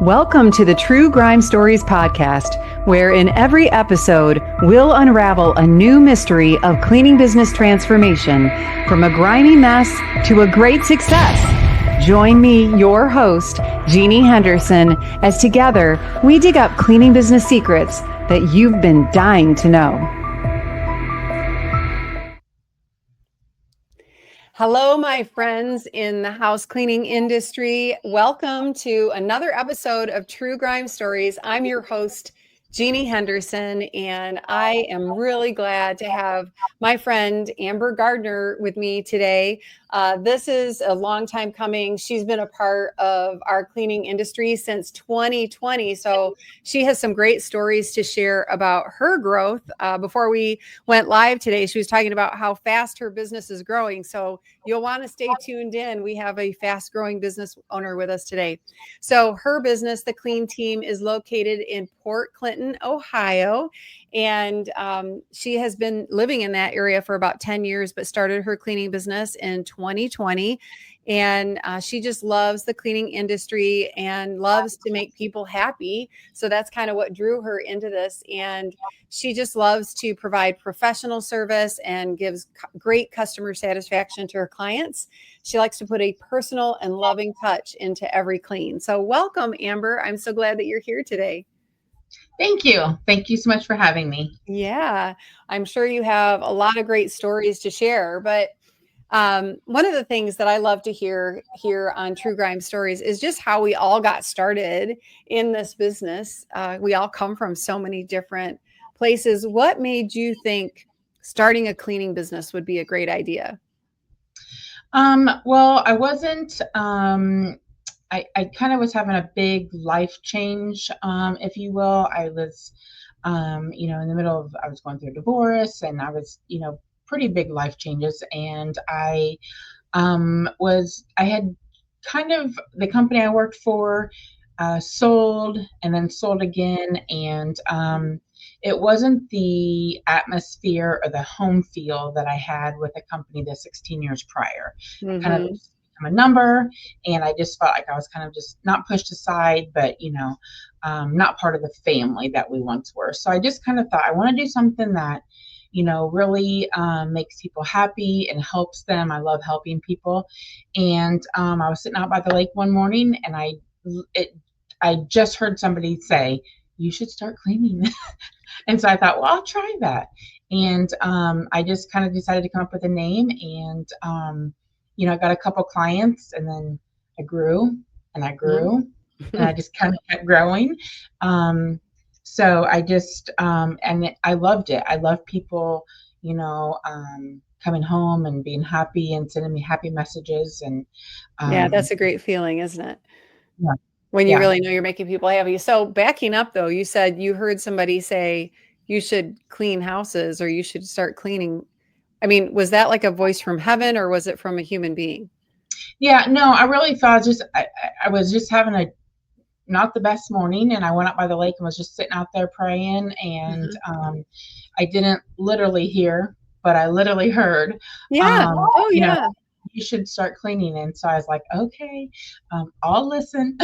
Welcome to the True Grime Stories podcast, where in every episode, we'll unravel a new mystery of cleaning business transformation from a grimy mess to a great success. Join me, your host, Jeannie Henderson, as together we dig up cleaning business secrets that you've been dying to know. Hello, my friends in the house cleaning industry. Welcome to another episode of True Grime Stories. I'm your host, Jeannie Henderson, and I am really glad to have my friend Amber Gardner with me today. This is a long time coming. She's been a part of our cleaning industry since 2020, so she has some great stories to share about her growth. Before we went live today, she was talking about how fast her business is growing, so you'll want to stay tuned in. We have a fast-growing business owner with us today. So her business, The Clean Team, is located in Port Clinton, Ohio, and she has been living in that area for about 10 years, but started her cleaning business in 2020. And she just loves the cleaning industry and loves to make people happy. So that's kind of what drew her into this. And she just loves to provide professional service and gives great customer satisfaction to her clients. She likes to put a personal and loving touch into every clean. So welcome, Amber. I'm so glad that you're here today. Thank you. Thank you so much for having me. Yeah, I'm sure you have a lot of great stories to share, but one of the things that I love to hear here on True Grime Stories is just how we all got started in this business. We all come from so many different places. What made you think starting a cleaning business would be a great idea? Well, I wasn't, I kind of was having a big life change, if you will. I was, in the middle of, I was going through a divorce, and I was, pretty big life changes. And I had kind of, the company I worked for sold and then sold again. And it wasn't the atmosphere or the home feel that I had with the company the 16 years prior. Mm-hmm. Kind of become a number, and I just felt like I was kind of just not pushed aside, but not part of the family that we once were. So I just kind of thought I want to do something that really makes people happy and helps them. I love helping people. And I was sitting out by the lake one morning, and I just heard somebody say, "You should start cleaning." And so I thought, well, I'll try that. And I just kind of decided to come up with a name. And, I got a couple clients, and then I grew and I grew and I just kind of kept growing. So I just, and I loved it. I love people, coming home and being happy and sending me happy messages. And yeah, that's a great feeling, isn't it? Yeah. When you really know you're making people happy. So backing up though, you said you heard somebody say you should clean houses or you should start cleaning. I mean, was that like a voice from heaven or was it from a human being? Yeah, no, I really thought I was just having not the best morning, and I went up by the lake and was just sitting out there praying. And I didn't literally hear, but I literally heard. Yeah. Yeah. You should start cleaning. And so I was like, okay, I'll listen.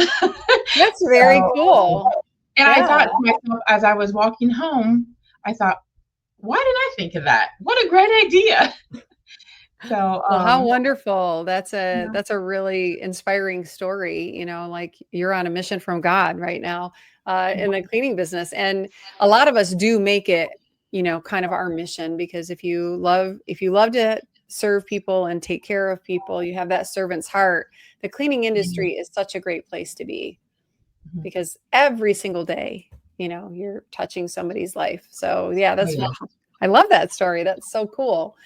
That's very cool. And I thought to myself, as I was walking home, I thought, why did I think of that? What a great idea. So well, how wonderful. That's a really inspiring story, like you're on a mission from God right now in the cleaning business. And a lot of us do make it, kind of our mission, because if you love to serve people and take care of people, you have that servant's heart. The cleaning industry is such a great place to be because every single day, you're touching somebody's life. So yeah, I love that story. That's so cool.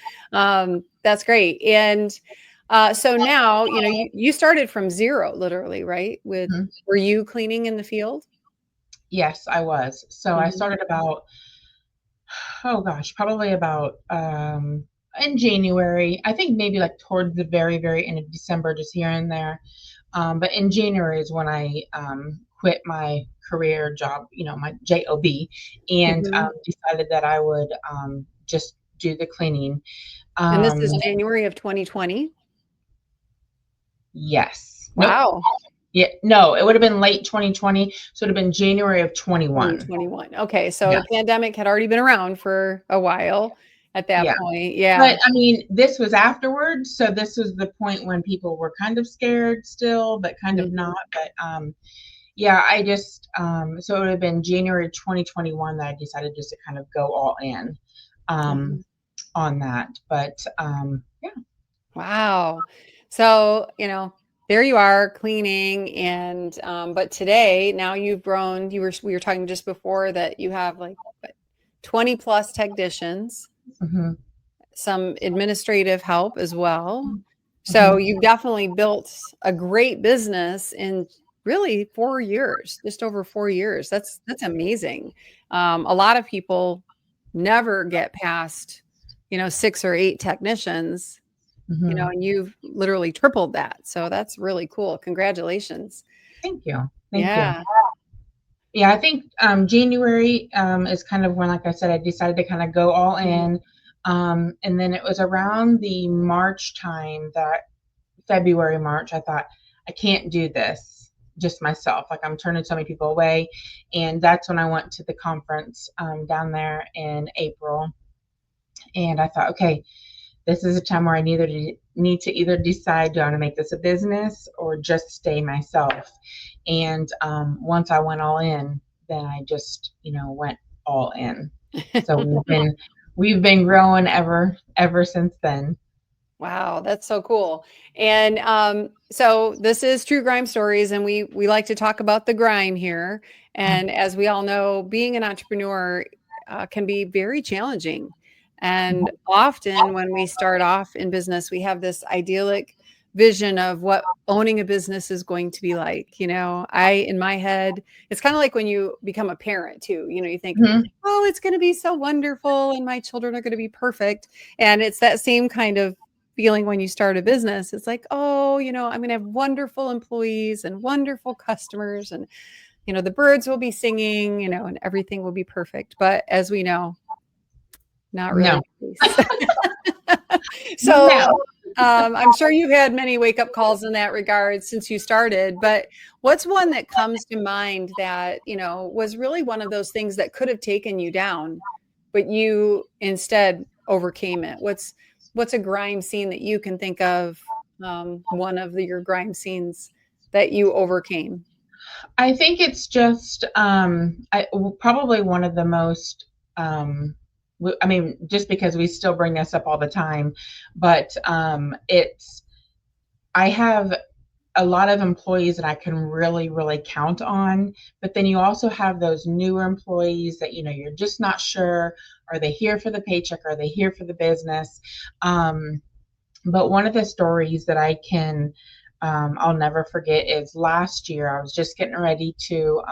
That's great. And so now, you started from zero, literally, right? Were you cleaning in the field? Yes, I was. So I started about, probably about in January. I think maybe like towards the very, very end of December, just here and there. But in January is when I quit my career job, my job, and decided that I would just do the cleaning. And this is January of 2020? Yes. Wow. Yeah, no, it would have been late 2020, so it would have been January of 21. 2021. Okay, so Yeah, the pandemic had already been around for a while at that yeah. point. Yeah. But I mean, this was afterwards, so this was the point when people were kind of scared still, but kind of Mhm, not. But yeah, I just so it would have been January 2021 that I decided just to kind of go all in um mhm. on that. But yeah. Wow. So, there you are cleaning and but today now you've grown, we were talking just before that you have like what, 20 plus technicians, Hmm. some administrative help as well. So Hmm. you've definitely built a great business in really 4 years, just over 4 years. That's amazing. A lot of people never get past, 6 or 8 technicians, Hmm. and you've literally tripled that. So that's really cool. Congratulations. Thank you. Thank you. Yeah. Yeah, I think January is kind of when, like I said, I decided to kind of go all Mhm. in. And then it was around the March time that February, March, I thought, I can't do this just myself. Like I'm turning so many people away. And that's when I went to the conference down there in April. And I thought, okay, this is a time where I need to either decide, do I want to make this a business or just stay myself? And once I went all in, then I just, went all in. So we've been growing ever since then. Wow, that's so cool. And so this is True Grime Stories, and we like to talk about the grime here. And as we all know, being an entrepreneur can be very challenging. And often when we start off in business, we have this idyllic vision of what owning a business is going to be like. In my head, it's kind of like when you become a parent too. You think, Mhm. oh, it's going to be so wonderful, and my children are going to be perfect. And it's that same kind of feeling when you start a business. It's like, oh, I'm going to have wonderful employees and wonderful customers, and the birds will be singing, and everything will be perfect. But as we know, not really No, the case. So no. I'm sure you've had many wake up calls in that regard since you started. But what's one that comes to mind that was really one of those things that could have taken you down, but you instead overcame it? What's a grime scene that you can think of? One of your grime scenes that you overcame. I think it's just probably one of the most. I mean, just because we still bring this up all the time, but it's I have a lot of employees that I can really, really count on. But then you also have those newer employees that you're just not sure. Are they here for the paycheck? Are they here for the business? Um, but one of the stories that I'll never forget is last year. I was just getting ready to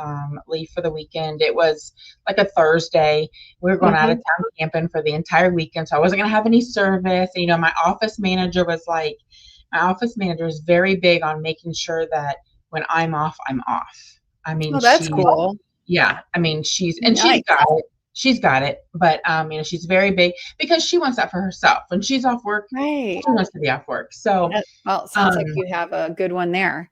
leave for the weekend. It was like a Thursday. We were going out of Mhm. town camping for the entire weekend, so I wasn't going to have any service. My office manager is very big on making sure that when I'm off, I'm off. I mean, Oh, that's cool. yeah, I mean, she's and she's Nice. got it. She's got it, but she's very big because she wants that for herself. When she's off work, Right. she wants to be off work. So, Well, it sounds um, like you have a good one there.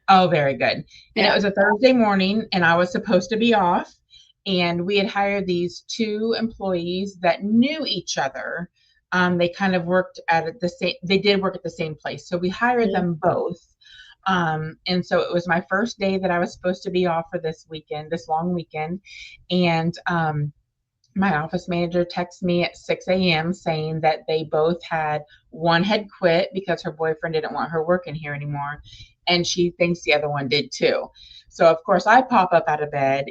oh, very good. And it Yeah. was a Thursday morning, and I was supposed to be off. And we had hired these two employees that knew each other. They kind of worked at the same. They did work at the same place, so we hired Mhm. them both. And so it was my first day that I was supposed to be off for this weekend, this long weekend, and my office manager texted me at 6 a.m. saying that they both one had quit because her boyfriend didn't want her working here anymore. And she thinks the other one did too. So, of course, I pop up out of bed.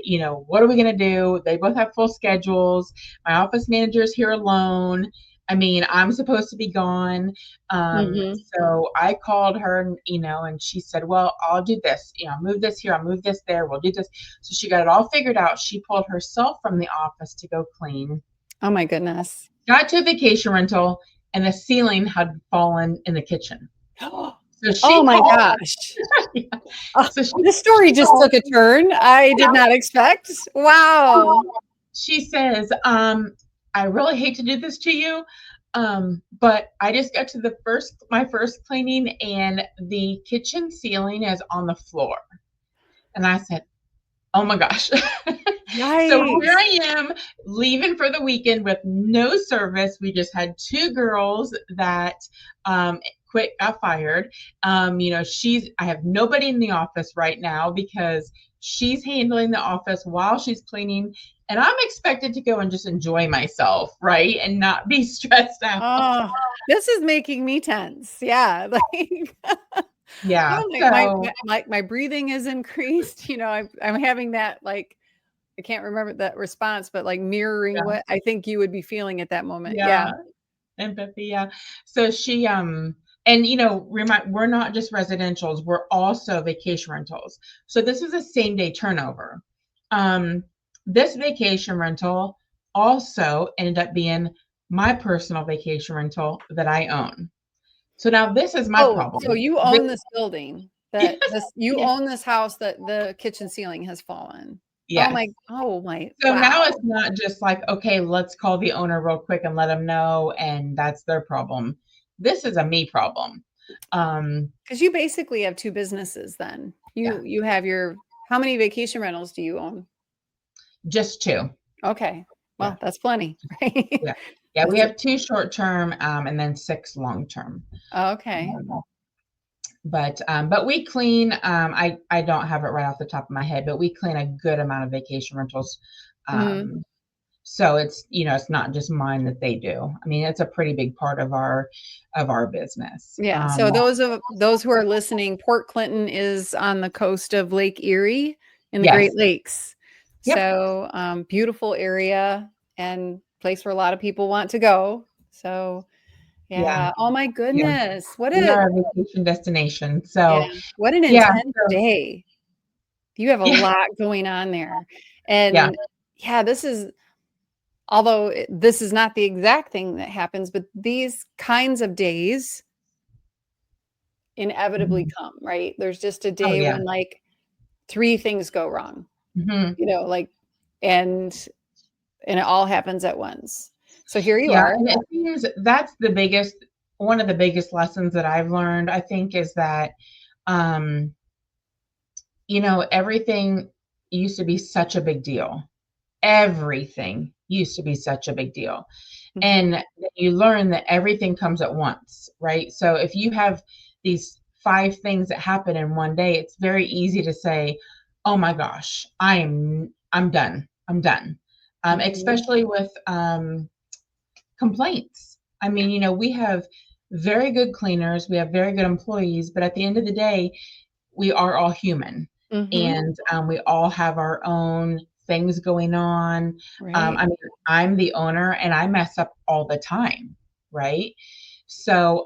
What are we going to do? They both have full schedules. My office manager is here alone. I mean, I'm supposed to be gone. Mhm. So I called her, and she said, well, I'll do this. I'll move this here. I'll move this there. We'll do this. So she got it all figured out. She pulled herself from the office to go clean, Oh my goodness. got to a vacation rental, and the ceiling had fallen in the kitchen. So Oh she my called, gosh. yeah. Oh, So she, this story she just called, took a turn I did not expect. Wow. she says, I really hate to do this to you. But I just got to my first cleaning, and the kitchen ceiling is on the floor. And I said, oh my gosh. So here Yikes. I am leaving for the weekend with no service. We just had two girls that got fired. I have nobody in the office right now because she's handling the office while she's cleaning. And I'm expected to go and just enjoy myself, right? And not be stressed out. Oh, this is making me tense. Yeah. Like, Yeah. oh, So my breathing is increased. I'm having that, like, I can't remember that response, but like mirroring yeah, what I think you would be feeling at that moment. Yeah. yeah. Empathy, yeah. So she and we're not just residentials, we're also vacation rentals. So this is a same day turnover. Um this vacation rental also ended up being my personal vacation rental that I own. So now this is my Oh, problem. so you own this building you Yeah, own this house that the kitchen ceiling has fallen. yes. Oh my, So now wow. it's not just like, okay, let's call the owner real quick and let them know, and that's their problem. This is a me problem. Because you basically have two businesses then. Yeah, You have how many vacation rentals do you own? just two. Okay. Yeah, Well, that's plenty, right? yeah, yeah. We That's have two short term, and then six long term. okay. But we clean. I don't have it right off the top of my head, but we clean a good amount of vacation rentals. Mhm. Um, so it's not just mine that they do. I mean, it's a pretty big part of our business. Yeah. So those who are listening, Port Clinton is on the coast of Lake Erie in the Great Yes. Lakes. Yep. So beautiful area and place where a lot of people want to go. So Yeah. yeah. Oh my Yeah. goodness. We are a vacation destination. So What an yeah. intense So, day. You have a yeah. lot going on there. Yeah. And yeah, this is not the exact thing that happens, but these kinds of days inevitably Mhm. come, right? There's just a Oh day yeah. when like three things go wrong, Hmm. like, and it all happens at once. So here you Yeah. are. And the thing is, that's one of the biggest lessons that I've learned, I think, is that um, everything used to be such a big deal. Everything used to be such a big deal. Mhm. And you learn that everything comes at once, right? So if you have these five things that happen in one day, it's very easy to say, oh my gosh, I'm done. I'm done. Mhm. Especially with complaints. I mean, we have very good cleaners, we have very good employees, but at the end of the day, we are all human, Mhm. and we all have our own things going on. Right. I mean, I'm the owner and I mess up all the time, right? So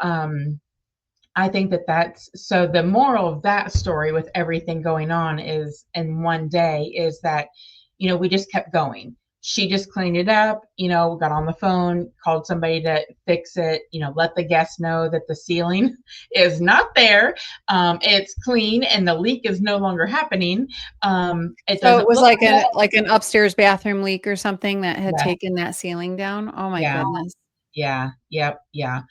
I think that's so the moral of that story with everything going on is in one day is that, we just kept going. She just cleaned it up, got on the phone, called somebody to fix it, let the guests know that the ceiling is not there. It's clean and the leak is no longer happening. It So it doesn't was look like good. an upstairs bathroom leak or something that had Yeah, taken that ceiling down. Oh my yeah, goodness. yeah, yep, yeah.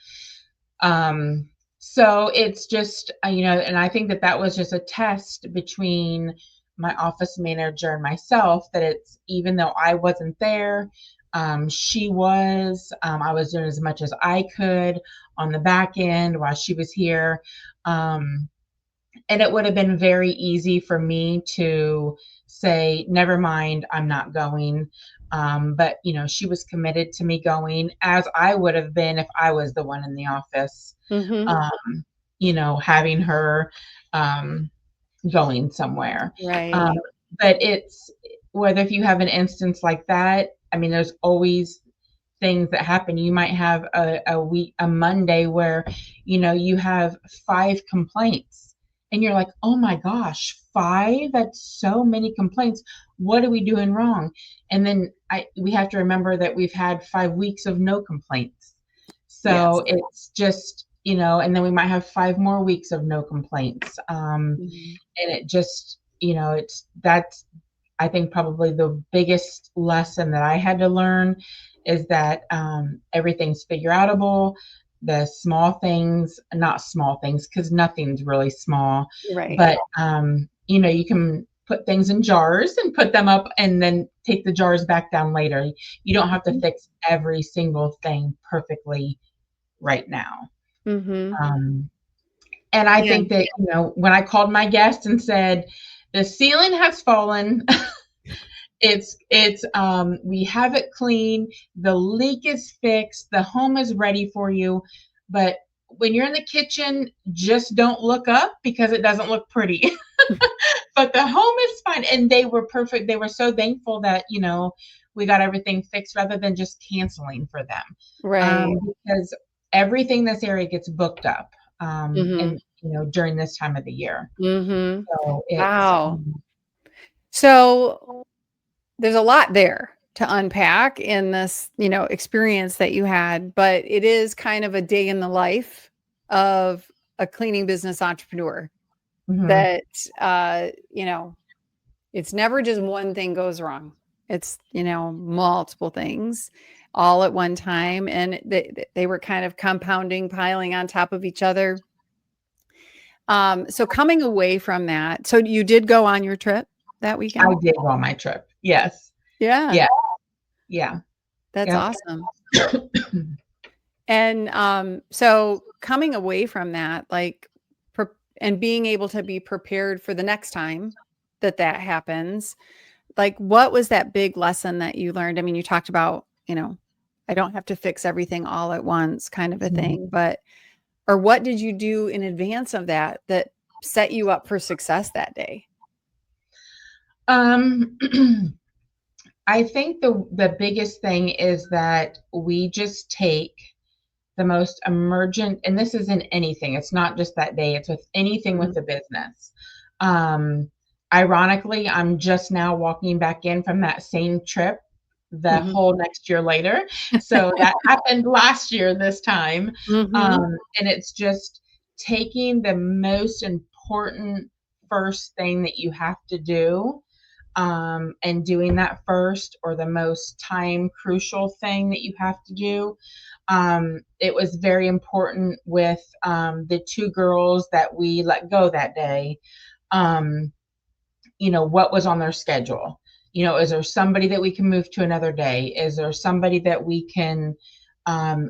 Um, so it's just, and I think that that was just a test between my office manager and myself that it's, even though I wasn't there, she was, I was doing as much as I could on the back end while she was here. Um, and it would have been very easy for me to say, never mind, I'm not going. But, she was committed to me going, as I would have been if I was the one in the office, Mhm. um, having her um, going somewhere. Um, Right. but it's whether if you have an instance like that, I mean, there's always things that happen. You might have a Monday where, you have five complaints and you're like, oh my gosh, five? That's so many complaints. What are we doing wrong? And then we have to remember that we've had 5 weeks of no complaints. Yes. So it's just, and then we might have 5 more weeks of no complaints. Mhm. And it just, that's, I think, probably the biggest lesson that I had to learn is that everything's figureoutable. The small things, not small things, because nothing's really small, Right. but you can put things in jars and put them up and then take the jars back down later. You don't have to fix every single thing perfectly right now. Mm-hmm. Um, and I Yeah. think that, when I called my guest and said, the ceiling has fallen, we have it clean, the leak is fixed, the home is ready for you, but when you're in the kitchen, just don't look up because it doesn't look pretty. But the home is fine. And they were perfect. They were so thankful that, we got everything fixed rather than just canceling for them. Right. Because everything in this area gets booked up. Mm-hmm. And during this time of the year. Mm-hmm. So it's Wow. So there's a lot there to unpack in this, experience that you had, but it is kind of a day in the life of a cleaning business entrepreneur mhm. that, it's never just one thing goes wrong. It's, multiple things all at one time. And they were kind of compounding, piling on top of each other. So coming away from that, so you did go on your trip that I weekend? did go on my trip. Yes. Yeah, Yeah. Yeah. that's Yep. awesome. And so coming away from that, like, and being able to be prepared for the next time that happens, like, what was that big lesson that you learned? I mean, you talked about, I don't have to fix everything all at once, kind of a thing, but, or what did you do in advance of that set you up for success that day? Um, I think the biggest thing is that we just take the most emergent, and this isn't anything, it's not just that day, it's with anything with Mhm. the business. Um, Ironically, I'm just now walking back in from that same trip the Mhm. whole next year later. So that happened last year this time. Mhm. And it's just taking the most important first thing that you have to do, and doing that first, or the most time crucial thing that you have to do. It was very important with the two girls that we let go that day. Um, what was on their schedule? Is there somebody that we can move to another day? Is there somebody that we can?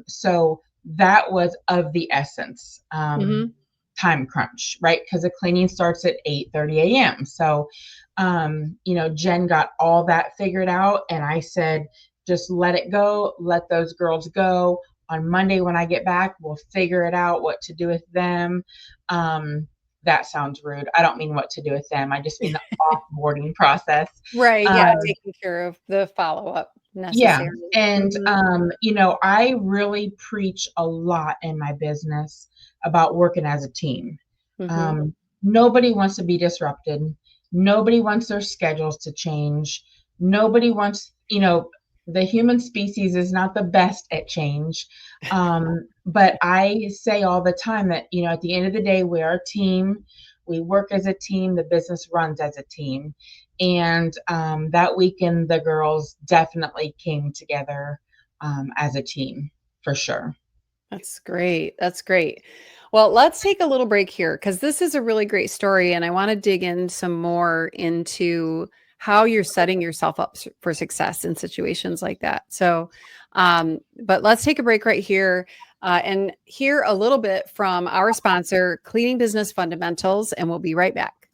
So that was of the essence. Mhm. Time crunch, right? Because the cleaning starts at 8:30 a.m. So, Jen got all that figured out, and I said, just let it go, let those girls go. On Monday when I get back, we'll figure it out what to do with them. That sounds rude. I don't mean what to do with them. I just mean the offboarding process. Right, yeah, Um, taking care of the follow-up yeah. necessary. And, Mhm. I really preach a lot in my business about working as a team. Mhm. Um, Nobody wants to be disrupted. Nobody wants their schedules to change. Nobody wants, the human species is not the best at change. But I say all the time that, at the end of the day, we are a team. We work as a team. The business runs as a team. And that weekend, the girls definitely came together as a team for sure. That's great. That's great. Well, let's take a little break here because this is a really great story, and I want to dig in some more into how you're setting yourself up for success in situations like that. So, but let's take a break right here and hear a little bit from our sponsor, Cleaning Business Fundamentals, and we'll be right back.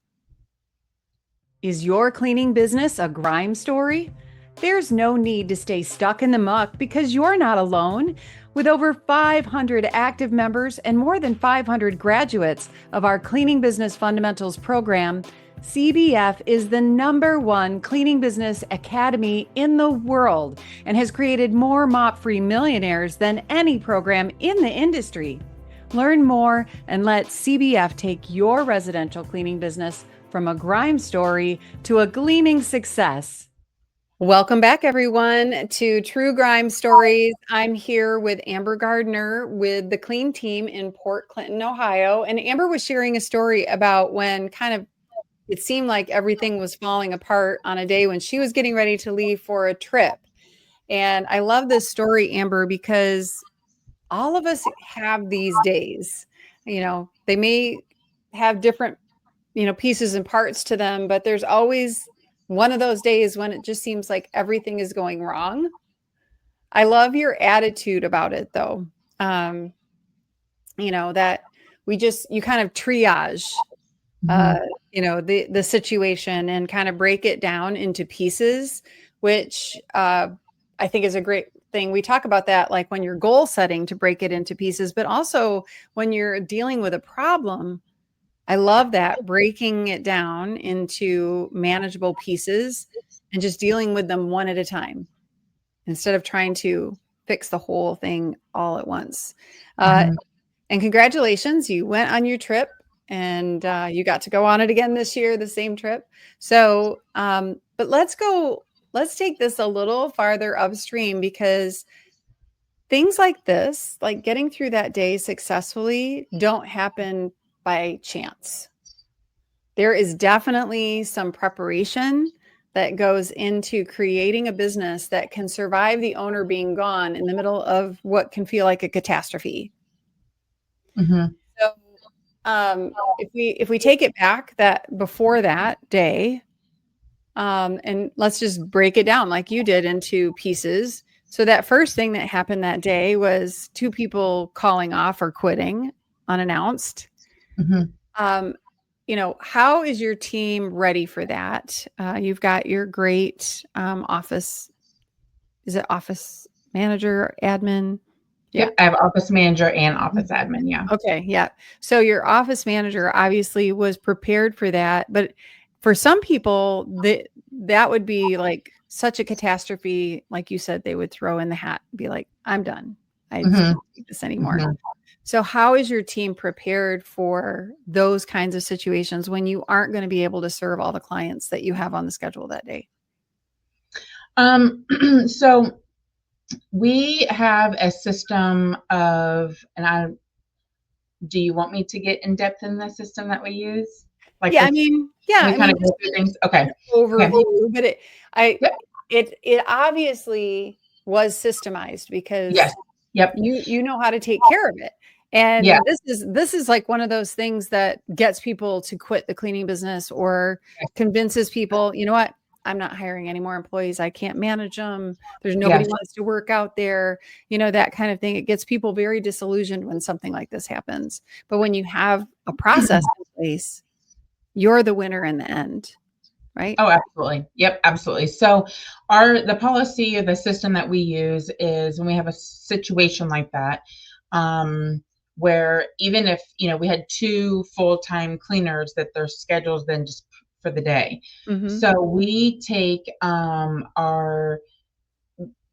Is your cleaning business a grime story? There's no need to stay stuck in the muck because you're not alone. With over 500 active members and more than 500 graduates of our Cleaning Business Fundamentals program, CBF is the #1 cleaning business academy in the world and has created more mop-free millionaires than any program in the industry. Learn more and let CBF take your residential cleaning business from a grime story to a gleaming success. Welcome back, everyone, to True Grime Stories. I'm here with Amber Gardner with the Clean Team in Port Clinton, Ohio. And Amber was sharing a story about when kind of it seemed like everything was falling apart on a day when she was getting ready to leave for a trip. And I love this story, Amber, because all of us have these days. They may have different, pieces and parts to them, but there's always one of those days when it just seems like everything is going wrong. I love your attitude about it, though. Um, that you kind of triage, uh, Mhm. the situation and kind of break it down into pieces, which I think is a great thing. We talk about that like when you're goal setting to break it into pieces, but also when you're dealing with a problem. I love that, breaking it down into manageable pieces and just dealing with them one at a time instead of trying to fix the whole thing all at once. Uh, Mhm. and congratulations, you went on your trip and you got to go on it again this year, the same trip. So, but let's take this a little farther upstream because things like this, like getting through that day successfully, don't happen by chance. There is definitely some preparation that goes into creating a business that can survive the owner being gone in the middle of what can feel like a catastrophe. Mhm. So, if we take it back that before that day, and let's just break it down like you did into pieces. So that first thing that happened that day was two people calling off or quitting unannounced. Mhm. Um, how is your team ready for that? You've got your great office. Is it office manager, admin? Yeah. Yep, I have office manager and office Mhm. admin, yeah. Okay. Yeah. So your office manager obviously was prepared for that, but for some people, that would be like such a catastrophe. Like you said, they would throw in the hat and be like, "I'm done. I just Mhm. can't take this anymore." Mhm. So how is your team prepared for those kinds of situations when you aren't going to be able to serve all the clients that you have on the schedule that day? Um, so we have a system of, and do you want me to get in depth in the system that we use? Like Yeah, this, can we kind of go just through things? Okay. an Okay. overview, but I Yep. it obviously was systemized Yes. because Yep. you know how to take care of it. Yeah. And this is like one of those things that gets people to quit the cleaning business or convinces people, you know what? I'm not hiring any more employees. I can't manage them. There's nobody Yes. wants to work out there, that kind of thing. It gets people very disillusioned when something like this happens. But when you have a process in place, you're the winner in the end, right? Oh, absolutely. Yep, absolutely. So the policy or the system that we use is when we have a situation like that, where even if, we had two full-time cleaners that their schedules then just for the day. Mhm. So we take our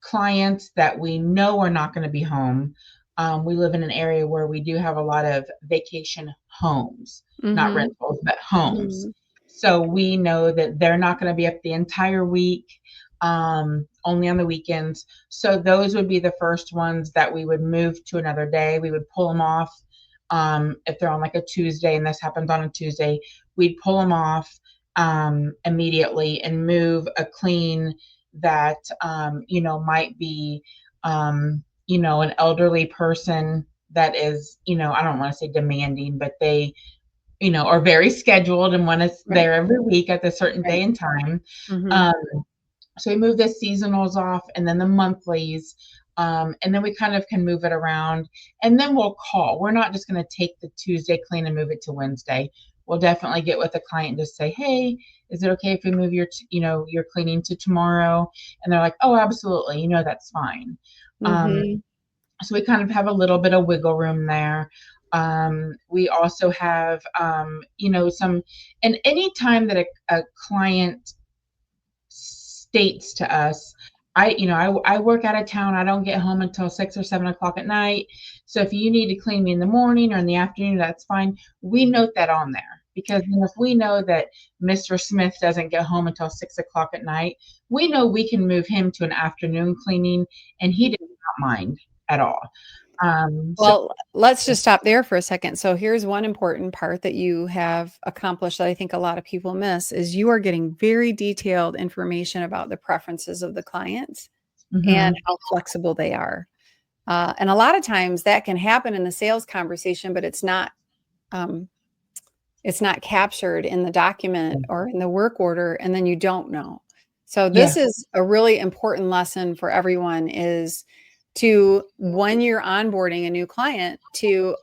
clients that we know are not going to be home. We live in an area where we do have a lot of vacation homes, not Mhm. rentals, but homes. Mhm. So we know that they're not going to be up the entire week, only on the weekends. So those would be the first ones that we would move to another day. We would pull them off. If they're on like a Tuesday and this happens on a Tuesday, we'd pull them off immediately and move a clean that might be an elderly person that is, I don't want to say demanding, but they are very scheduled and want us Right. there every week at a certain day Right. and time. Mhm. um, so we move the seasonals off and then the monthlies, and then we kind of can move it around, and then we'll call. We're not just going to take the Tuesday clean and move it to Wednesday. We'll definitely get with the client and just say, hey, is it okay if we move your cleaning to tomorrow? And they're like, oh, absolutely, that's fine. um, Mhm. so we kind of have a little bit of wiggle room there. We also have some, and any time that a client states to us, I work out of town. I don't get home until 6 or 7 o'clock at night. So if you need to clean me in the morning or in the afternoon, that's fine. We note that on there because if we know that Mr. Smith doesn't get home until 6 o'clock at night, we know we can move him to an afternoon cleaning and he does not mind at all. So Well, let's just stop there for a second. So here's one important part that you have accomplished that I think a lot of people miss is you are getting very detailed information about the preferences of the clients. and Mhm. how flexible they are. And a lot of times that can happen in the sales conversation, but um, it's not captured in the document or in the work order, and then you don't know. So Yeah. this is a really important lesson for everyone is to, when you're onboarding a new client, to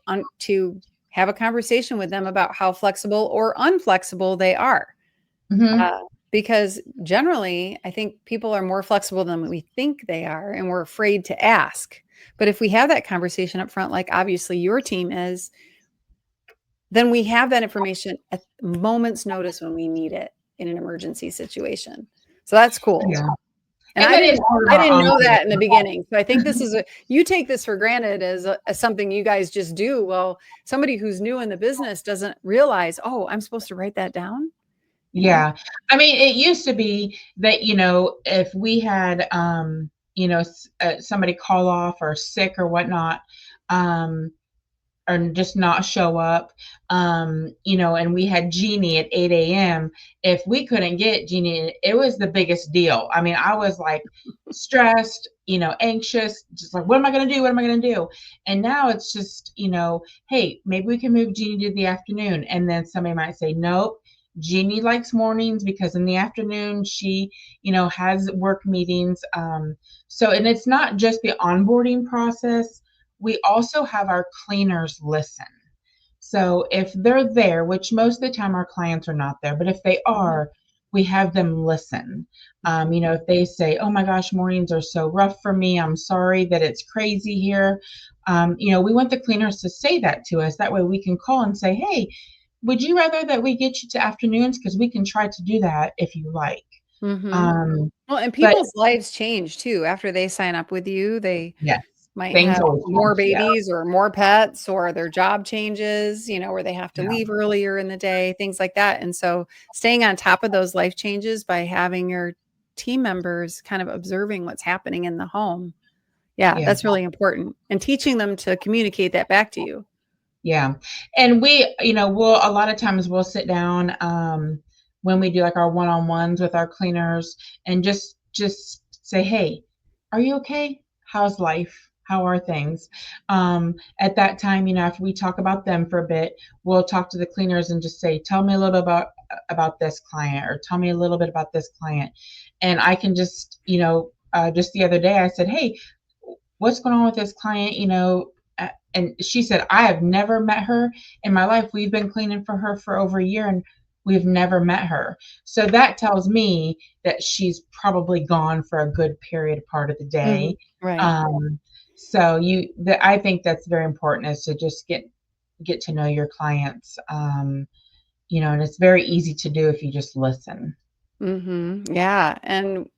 have a conversation with them about how flexible or unflexible they are. Mhm. Uh, because generally, I think people are more flexible than we think they are, and we're afraid to ask. But if we have that conversation up front, like obviously your team is, then we have that information at moment's notice when we need it in an emergency situation. So that's cool. Yeah. And And that is part of I our didn't know that in the onboarding. beginning. So I think this is you take this for granted as something you guys just do. Well, somebody who's new in the business doesn't realize, oh, I'm supposed to write that down, you know? Yeah. I mean, it used to be that, if we had, somebody call off or sick or whatnot, um, or just not show up, and we had Jeannie at 8 a.m. If we couldn't get Jeannie, it was the biggest deal. I mean, I was like stressed, anxious, just like, what am I going to do? What am I going to do? And now it's just, hey, maybe we can move Jeannie to the afternoon. And then somebody might say, nope. Jeannie likes mornings because in the afternoon she, has work meetings. So, and it's not just the onboarding process. We also have our cleaners listen. So if they're there, which most of the time our clients are not there, but if they Mhm. are, we have them listen. If they say, oh my gosh, mornings are so rough for me, I'm sorry that it's crazy here. We want the cleaners to say that to us. That way we can call and say, hey, would you rather that we get you to afternoons? Because we can try to do that if you like. Mhm. Um, Well, and but people's lives change too. After they sign up with you, they yes, might things have always more change. Yeah. babies or more pets, or their job changes, where they have to Yeah. leave earlier in the day, things like that. And so staying on top of those life changes by having your team members kind of observing what's happening in the home. Yeah, Yeah. that's really important. And teaching them to communicate that back to you. Yeah. And we, we'll a lot of times we'll sit down when we do like our one-on-ones with our cleaners and just say, "Hey, are you okay? How's life? How are things?" At that time, after we talk about them for a bit, we'll talk to the cleaners and just say, "Tell me a little bit about this client or tell me a little bit about this client." And I can just, just the other day I said, "Hey, what's going on with this client?" And she said, I have never met her in my life. We've been cleaning for her for over a year and we've never met her. So that tells me that she's probably gone for a good period part of the day. Mhm. Right. Um, I think that's very important is to just get to know your clients. And it's very easy to do if you just listen. Yeah. And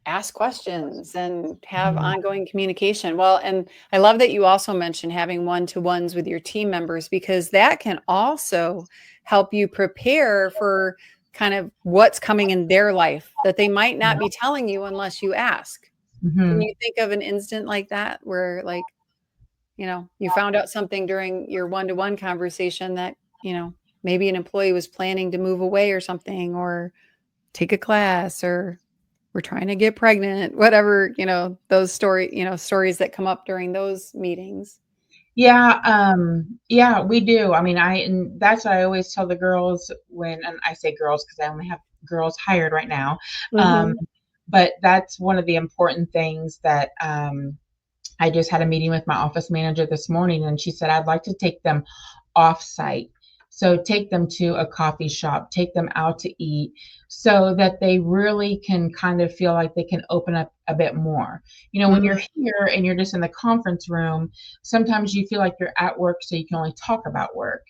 ask questions and have Mhm. ongoing communication. Well, and I love that you also mentioned having one-to-ones with your team members because that can also help you prepare for kind of what's coming in their life that they might not be telling you unless you ask. Can Mhm. you think of an instant like that where like, you found out something during your one-to-one conversation that, maybe an employee was planning to move away or something or take a class or we're trying to get pregnant, whatever, stories that come up during those meetings. Yeah, we do. I mean, and that's what I always tell the girls and I say girls because I only have girls hired right now. Um, Mhm. but that's one of the important things that I just had a meeting with my office manager this morning, and she said, I'd like to take them off site. So take them to a coffee shop, take them out to eat so that they really can kind of feel like they can open up a bit more. When Mhm. you're here and you're just in the conference room, sometimes you feel like you're at work, so you can only talk about work.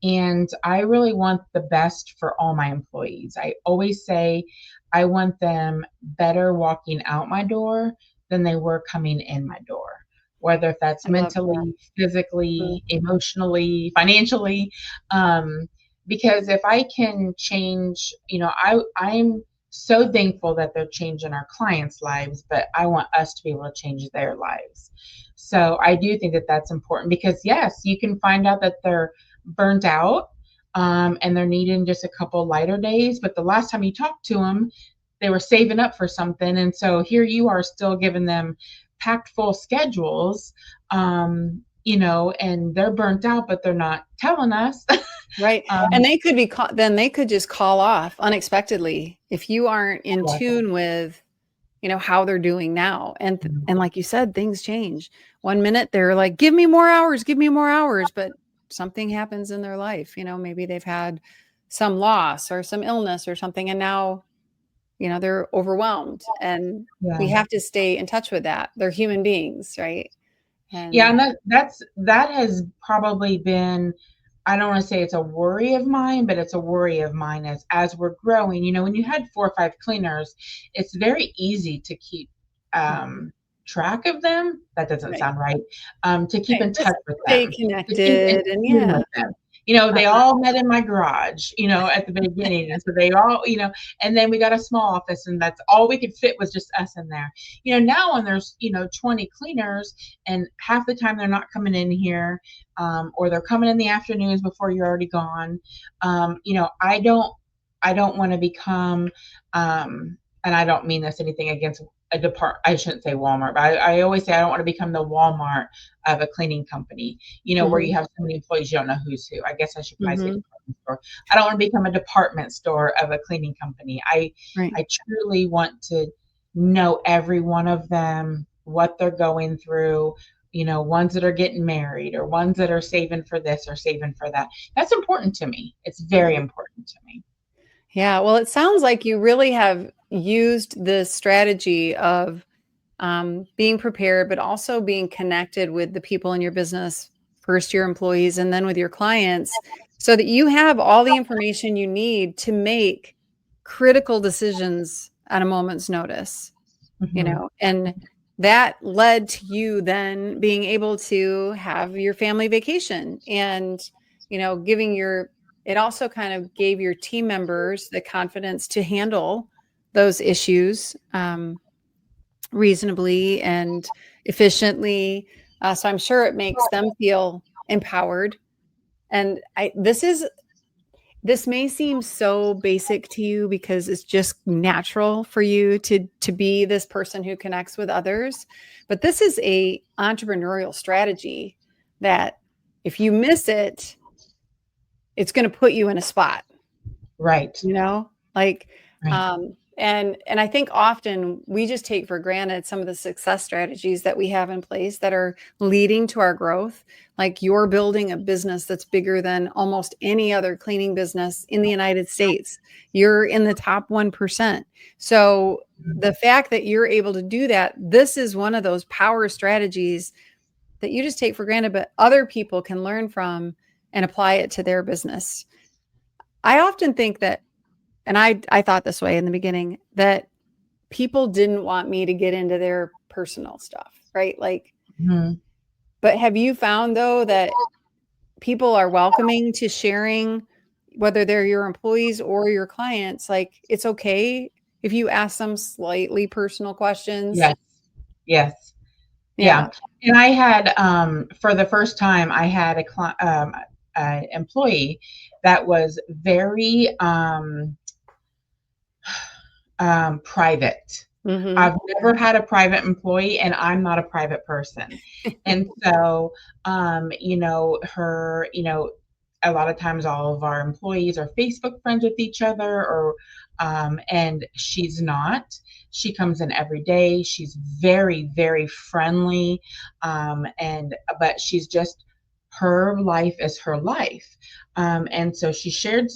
And I really want the best for all my employees. I always say I want them better walking out my door than they were coming in my door, whether if that's I love that. mentally, Mhm. physically, emotionally, financially. Um, because if I can change, I'm so thankful that they're changing our clients' lives, but I want us to be able to change their lives. So I do think that that's important because yes, you can find out that they're burnt out and they're needing just a couple lighter days, but the last time you talked to them, they were saving up for something. And so here you are still giving them packed full schedules, and they're burnt out, but they're not telling us. Right. And they could be, then they could just call off unexpectedly if you aren't in tune with, how they're doing now. And like you said, things change. 1 minute they're like, give me more hours, but something happens in their life. Maybe they've had some loss or some illness or something. And now, they're overwhelmed, and we have to stay in touch with that. They're human beings, right? And that has probably been, I don't want to say it's a worry of mine, but it's a worry of mine as we're growing. When you had 4 or 5 cleaners, it's very easy to keep track of them. That doesn't sound right. To keep in touch with them. Stay connected. And with them. They all met in my garage, at the beginning. And so they all, and then we got a small office, and that's all we could fit was just us in there. Now when there's, 20 cleaners, and half the time they're not coming in here, or they're coming in the afternoons before you're already gone. I don't want to become, and I don't mean this anything against I shouldn't say Walmart, but I always say I don't want to become the Walmart of a cleaning company, where you have so many employees, you don't know who's who. I guess I should probably say department store. I don't want to become a department store of a cleaning company. I truly want to know every one of them, what they're going through, ones that are getting married or ones that are saving for this or saving for that. That's important to me. It's very important to me. Yeah. Well, it sounds like you really have used the strategy of being prepared, but also being connected with the people in your business, first your employees and then with your clients, so that you have all the information you need to make critical decisions at a moment's notice, and that led to you then being able to have your family vacation and, it also kind of gave your team members the confidence to handle those issues reasonably and efficiently. So I'm sure it makes them feel empowered. And this may seem so basic to you because it's just natural for you to be this person who connects with others. But this is a entrepreneurial strategy that if you miss it, it's going to put you in a spot. Right. Right. And I think often we just take for granted some of the success strategies that we have in place that are leading to our growth. Like you're building a business that's bigger than almost any other cleaning business in the United States. You're in the top 1%. So the fact that you're able to do that, this is one of those power strategies that you just take for granted, but other people can learn from and apply it to their business. I often think that, and I thought this way in the beginning, that people didn't want me to get into their personal stuff, right? Like, but have you found though that people are welcoming to sharing, whether they're your employees or your clients? Like, it's okay if you ask them slightly personal questions. Yes. Yeah. And I had, for the first time, I had an employee that was very private. I've never had a private employee, and I'm not a private person. And so, her, a lot of times all of our employees are Facebook friends with each other, or and she's not. She comes in every day. She's very, very friendly. But she's just, her life is her life. And so she shared,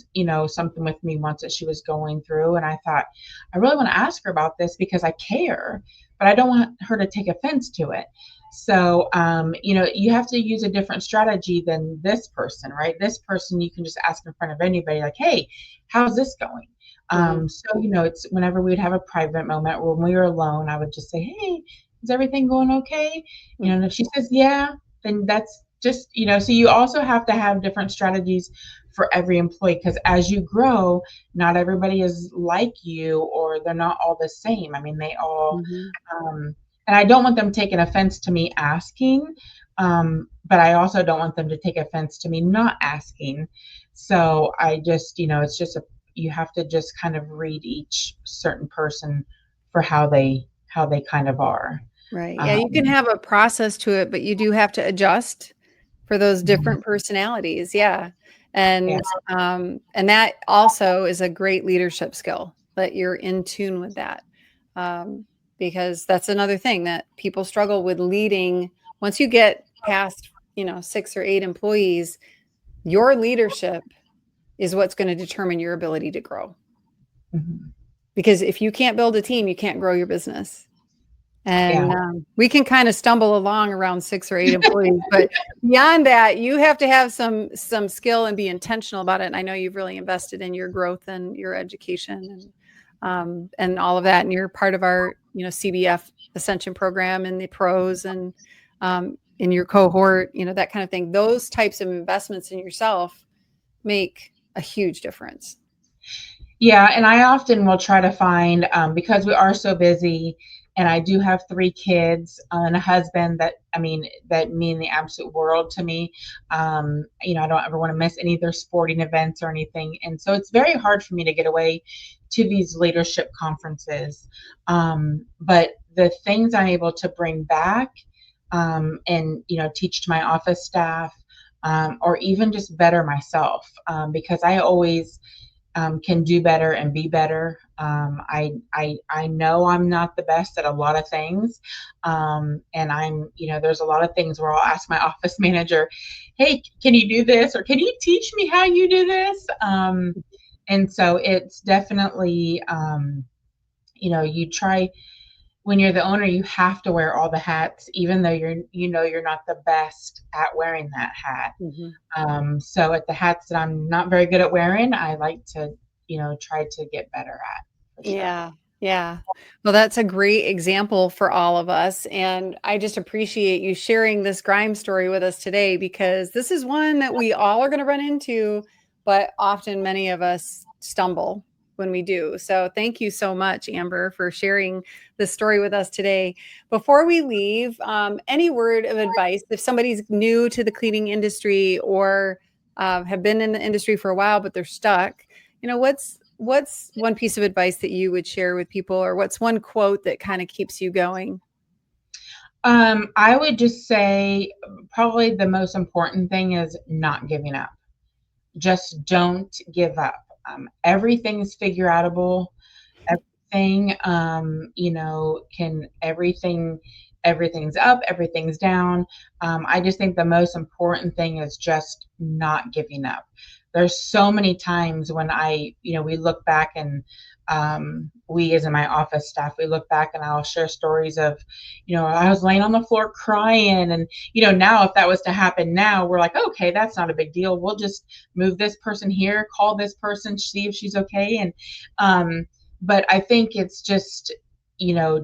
something with me once that she was going through. And I thought, I really want to ask her about this because I care, but I don't want her to take offense to it. So, you have to use a different strategy than this person, right? This person, you can just ask in front of anybody, like, hey, how's this going? So, it's whenever we'd have a private moment when we were alone, I would just say, hey, is everything going okay? And if she says, yeah, then that's just, so you also have to have different strategies for every employee, because as you grow, not everybody is like you, or they're not all the same. I mean, they all, and I don't want them taking offense to me asking, but I also don't want them to take offense to me not asking. So I just, it's just you have to just kind of read each certain person for how they kind of are. Right. Yeah, you can Um, have a process to it, but you do have to adjust for those mhm, different personalities. Yeah. yeah, And that also is a great leadership skill that you're in tune with that. Um, because that's another thing that people struggle with leading. Once you get past, 6 or 8 employees, your leadership is what's going to determine your ability to grow. mhm, Because if you can't build a team, you can't grow your business. yeah, And we can kind of stumble along around 6 or 8 employees, but beyond that, you have to have some skill and be intentional about it. And I know you've really invested in your growth and your education and all of that. And you're part of our CBF Ascension program and the pros and in your cohort, that kind of thing. Those types of investments in yourself make a huge difference. yeah. And I often will try to find, because we are so busy, and I do have 3 kids and a husband that, I mean, that mean the absolute world to me. I don't ever want to miss any of their sporting events or anything, and so it's very hard for me to get away to these leadership conferences. But the things I'm able to bring back, and teach to my office staff, or even just better myself, because I always can do better and be better. I know I'm not the best at a lot of things, and there's a lot of things where I'll ask my office manager, "Hey, can you do this?" or "Can you teach me how you do this?" And so it's definitely, you try, when you're the owner, you have to wear all the hats, even though you're not the best at wearing that hat. Mhm. So at the hats that I'm not very good at wearing, I like to, try to get better at, for sure. Yeah. Yeah. Well, that's a great example for all of us. And I just appreciate you sharing this grime story with us today because this is one that we all are going to run into, but often many of us stumble when we do. So thank you so much, Amber, for sharing this story with us today. Before we leave, any word of advice if somebody's new to the cleaning industry or have been in the industry for a while, but they're stuck? What's one piece of advice that you would share with people, or what's one quote that kind of keeps you going? I would just say probably the most important thing is not giving up. Just don't give up. Everything is figure outable. Everything, can everything's up, everything's down. I just think the most important thing is just not giving up. There's so many times when we look back, and we, as in my office staff, we look back and I'll share stories of, I was laying on the floor crying, and now if that was to happen now, we're like, okay, that's not a big deal. We'll just move this person here, call this person, see if she's okay, and but I think it's just,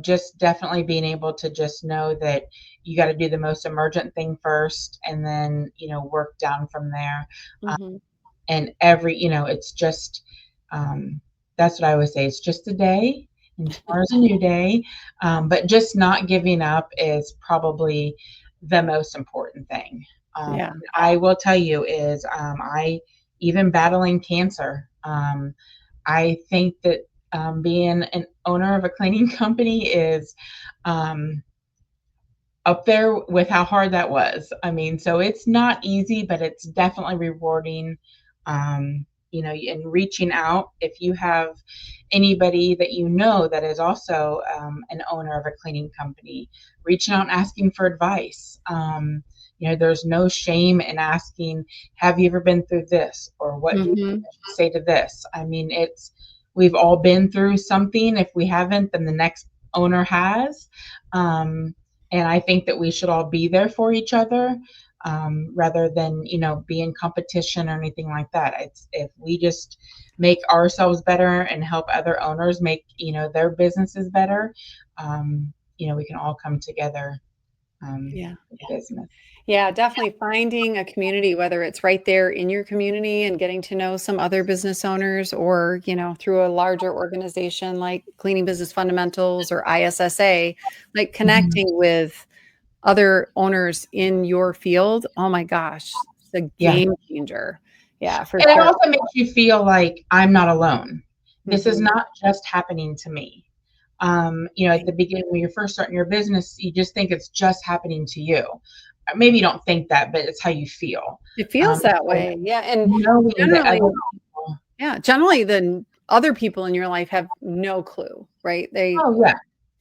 just definitely being able to just know that you got to do the most emergent thing first, and then, work down from there. Mhm. And it's just, that's what I always say. It's just a day, and tomorrow's a new day. But just not giving up is probably the most important thing. Yeah. I will tell you is, I even battling cancer. I think that, being an owner of a cleaning company is, um, up there with how hard that was. I mean, so it's not easy, but it's definitely rewarding. And reaching out, if you have anybody that that is also, an owner of a cleaning company, reaching out and asking for advice. There's no shame in asking, "Have you ever been through this?" or "What do you Mhm. say to this?" I mean, we've all been through something. If we haven't, then the next owner has. Um, and I think that we should all be there for each other, rather than, be in competition or anything like that. It's if we just make ourselves better and help other owners make, their businesses better, we can all come together, Yeah. in business. Yeah, definitely finding a community, whether it's right there in your community and getting to know some other business owners or, through a larger organization like Cleaning Business Fundamentals or ISSA, like Mhm. connecting with other owners in your field. Oh my gosh, it's a Yeah. game changer. Yeah, for And it sure. also makes you feel like I'm not alone. This is Mhm. not just happening to me. At the beginning, when you're first starting your business, you just think it's just happening to you. Maybe you don't think that, but it's how you feel. It feels that So way. Yeah. And knowing that generally, other people, yeah, generally the other people in your life have no clue, right? oh yeah,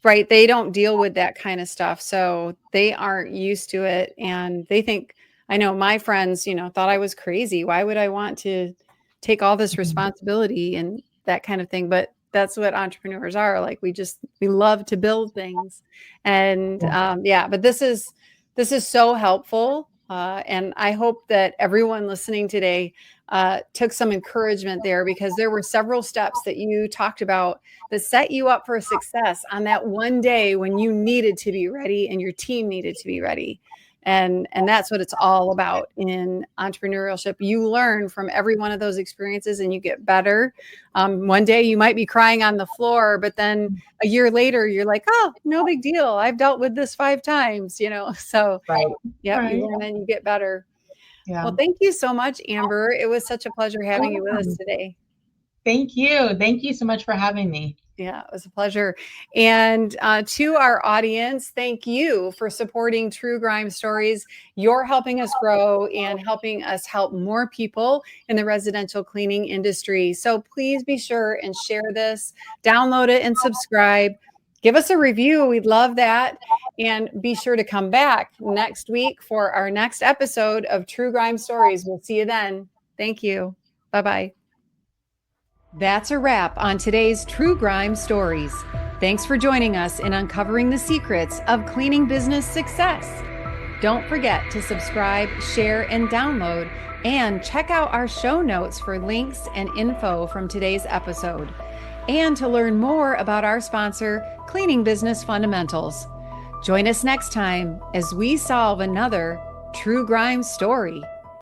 Right, they don't deal with that kind of stuff, so they aren't used to it, and they think I know my friends, thought I was crazy. Why would I want to take all this mhm, responsibility and that kind of thing? But that's what entrepreneurs are, like, we love to build things, and, yeah, yeah, but this is so helpful, and I hope that everyone listening today, took some encouragement there because there were several steps that you talked about that set you up for success on that one day when you needed to be ready and your team needed to be ready. And that's what it's all about in entrepreneurship. You learn from every one of those experiences and you get better. One day you might be crying on the floor, but then a year later you're like, oh, no big deal. I've dealt with this 5 times. So right, yep, you right, learn and you get better. yeah. Well, thank you so much, Amber. It was such a pleasure having you with us Welcome. today. Thank you. Thank you so much for having me. Yeah, it was a pleasure. And to our audience, thank you for supporting True Grime Stories. You're helping us grow and helping us help more people in the residential cleaning industry. So please be sure and share this, download it, and subscribe. Give us a review. We'd love that. And be sure to come back next week for our next episode of True Grime Stories. We'll see you then. Thank you. Bye bye. That's a wrap on today's True Grime Stories. Thanks for joining us in uncovering the secrets of cleaning business success. Don't forget to subscribe, share, and download, and check out our show notes for links and info from today's episode, and to learn more about our sponsor, Cleaning Business Fundamentals. Join us next time as we solve another True Grime story.